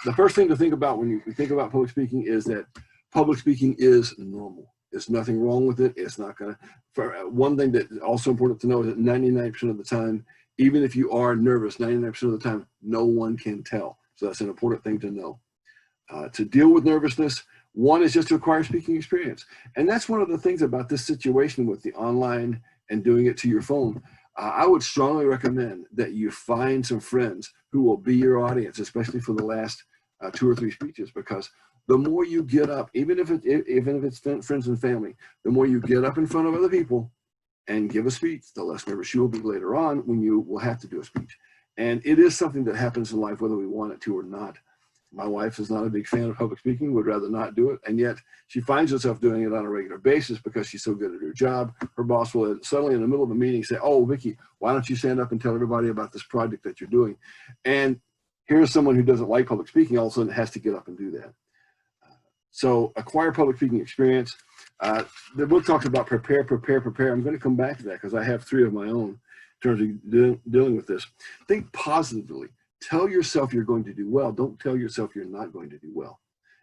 The first thing to think about when you think about public speaking is that public speaking is normal. There's nothing wrong with it. It's not going to, one thing that also important to know is that 99% of the time, even if you are nervous, 99% of the time, no one can tell. So that's an important thing to know. To deal with nervousness, one is just to acquire speaking experience. And that's one of the things about this situation with the online and doing it to your phone. I would strongly recommend that you find some friends who will be your audience, especially for the last 2 or 3 speeches, because the more you get up, even if it's friends and family, the more you get up in front of other people and give a speech, the less nervous you will be later on when you will have to do a speech. And it is something that happens in life whether we want it to or not. My wife is not a big fan of public speaking, would rather not do it, and yet she finds herself doing it on a regular basis because she's so good at her job. Her boss will suddenly in the middle of a meeting say, "Oh, Vicki, why don't you stand up and tell everybody about this project that you're doing?" And here's someone who doesn't like public speaking, all of a sudden has to get up and do that. So acquire public speaking experience. The book talks about prepare, prepare, prepare. I'm going to come back to that because I have 3 of my own in terms of dealing with this. Think positively. Tell yourself you're going to do well. Don't tell yourself you're not going to do well.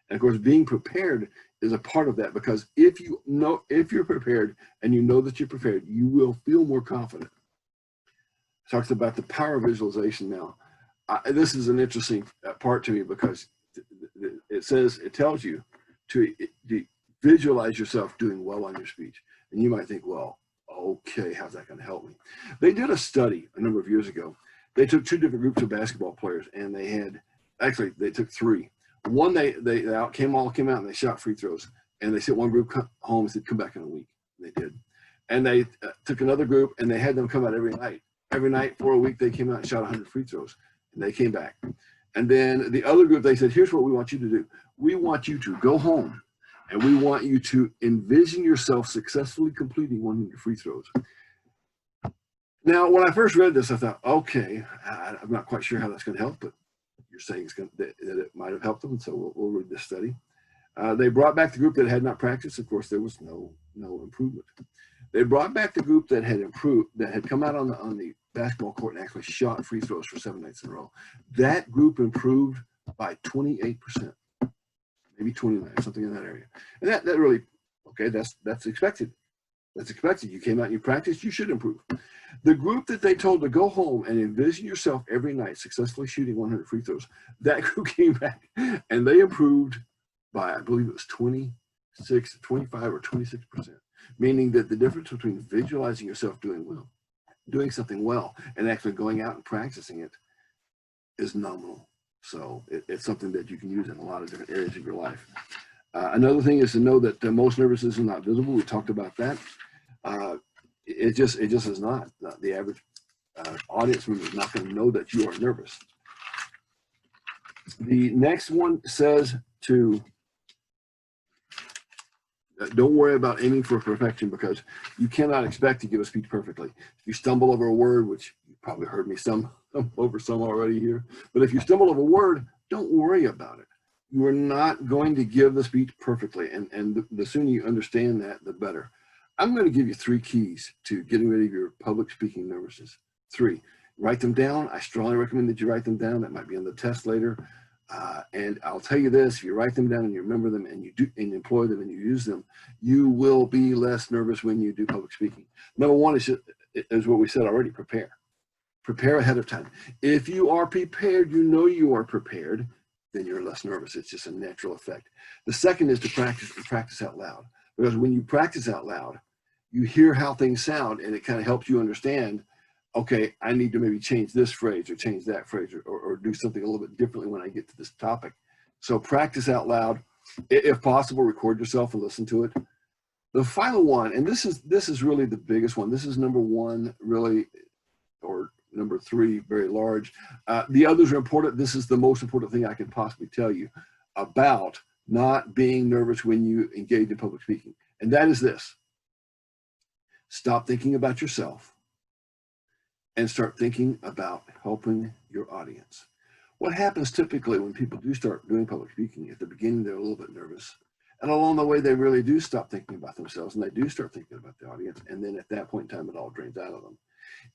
And of course, being prepared is a part of that, because if you're prepared and you know that you're prepared, you will feel more confident. It talks about the power of visualization now. This is an interesting part to me because it tells you to visualize yourself doing well on your speech. And you might think, well, okay, how's that going to help me? They did a study a number of years ago. They took 2 different groups of basketball players, and they took 3. One, they all came out and they shot free throws, and they sent one group home and said, "Come back in a week." And they did. And they took another group, and they had them come out every night. Every night for a week, they came out and shot 100 free throws, and they came back. And then the other group, they said, "Here's what we want you to do. We want you to go home, and we want you to envision yourself successfully completing 100 free throws." Now, when I first read this, I thought, okay, I'm not quite sure how that's going to help, but you're saying that it might have helped them, so we'll read this study. They brought back the group that had not practiced. Of course, there was no improvement. They brought back the group that had improved, that had come out on the basketball court and actually shot free throws for 7 nights in a row. That group improved by 28%, maybe 29, something in that area. And that really, okay, that's expected. That's expected. You came out and you practiced, you should improve. The group that they told to go home and envision yourself every night successfully shooting 100 free throws, that group came back and they improved by, I believe it was 25 or 26%, meaning that the difference between visualizing yourself doing something well, and actually going out and practicing it is nominal. So it's something that you can use in a lot of different areas of your life. Another thing is to know that most nervousness is not visible. We talked about that. It just is not. The average audience member is not going to know that you are nervous. The next one says to don't worry about aiming for perfection, because you cannot expect to give a speech perfectly. If you stumble over a word, which you probably heard me stumble over some already here, but if you stumble over a word, don't worry about it. You are not going to give the speech perfectly, and the sooner you understand that, the better. I'm going to give you 3 keys to getting rid of your public speaking nervousness. 3. Write them down. I strongly recommend that you write them down. That might be on the test later. And I'll tell you this, if you write them down and you remember them and you employ them and you use them, you will be less nervous when you do public speaking. Number 1 is what we said already, prepare. Prepare ahead of time. If you are prepared, you know you are prepared, then you're less nervous. It's just a natural effect. The second is to practice out loud. Because when you practice out loud, you hear how things sound, and it kind of helps you understand, okay, I need to maybe change this phrase or change that phrase or do something a little bit differently when I get to this topic. So practice out loud. If possible, record yourself and listen to it. The final one, and this is really the biggest one. This is number 1, really, or number 3, very large. The others are important. This is the most important thing I can possibly tell you about not being nervous when you engage in public speaking. And that is this. Stop thinking about yourself and start thinking about helping your audience. What happens typically when people do start doing public speaking, at the beginning, they're a little bit nervous. And along the way, they really do stop thinking about themselves, and they do start thinking about the audience. And then at that point in time, it all drains out of them.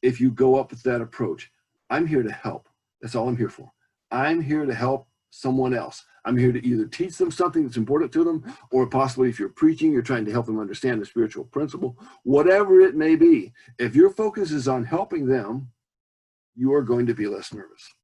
If you go up with that approach, I'm here to help. That's all I'm here for. I'm here to help someone else. I'm here to either teach them something that's important to them, or possibly if you're preaching, you're trying to help them understand the spiritual principle, whatever it may be. If your focus is on helping them, you are going to be less nervous.